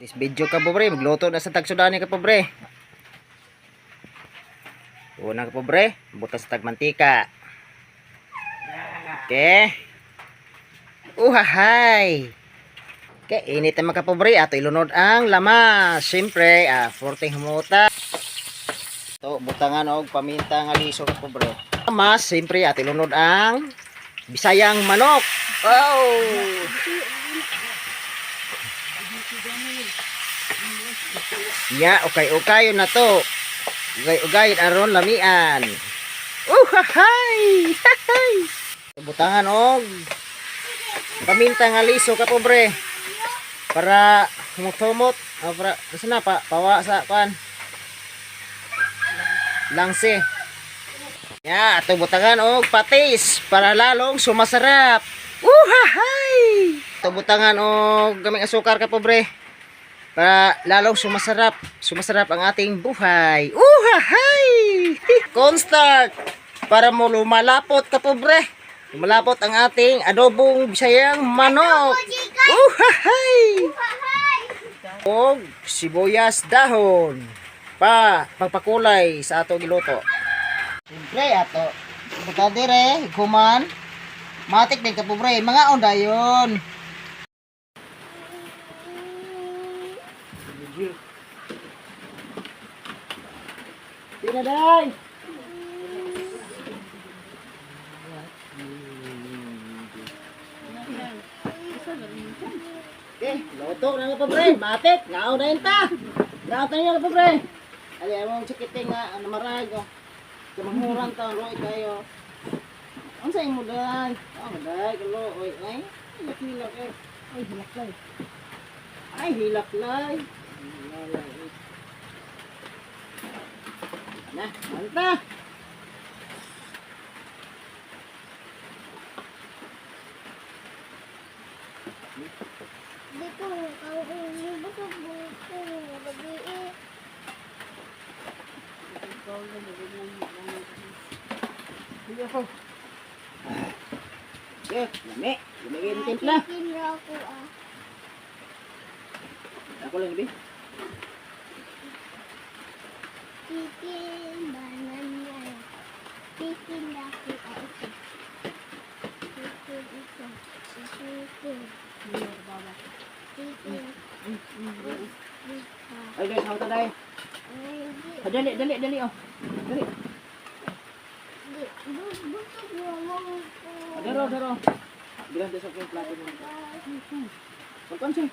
This video ka pobre, magluto na sa tagsudani ka pobre. Una ka pobre, butas sa tagmantika. Okay. Uhahay. Okay, init naman ka pobre, ato ilunod ang lamas. Siyempre, forting humuta. Ito, butangan og paminta nga liso ka pobre. Lamas, siyempre, ato ilunod ang bisayang manok. Wow! Ya, okay na to. Ugay aron lamian. Uhahay! Hahay! Butangan og paminta nga liso ka pobre. Para humot-humot, para sana pawa sa kan. Langse. Ya, ato butangan og patis para lalong sumasarap. Uhahay! Ato butangan og gaming asukar ka pobre. Para lalong sumasarap ang ating buhay. Uhahay! Cornstarch para mo lumalapot ka pobre. Lumalapot ang ating adobong bisayang manok. Uhahay! Og sibuyas dahon pagpakulay sa ato giluto. Siyempre ato buta dire kuman matik din ka pobre mga ondayon. Tinaday. Okay, luto na nga pobre, matik, ngao na yun ta. Ngao tayo nga pobre. Ali, among chikiting nga, namarag, kamanghuran ta, roy kayo. Ang sa'yo mo day? Day, kalo, oy, ay, hilak-hilak eh. Ay, hilaklay. Ay, hilaklay. Nah, mantap. Dito, kalau ini betul betul lebih Okay, lami. Lumagay ng timpla. aku Ako lang, Ibi. bikin banannya bikin aku itu bikin itu bikin Ay, guys, hawta day. Dali, oh. Dali. Daro. Bilang sa akin plato mo. Konsing.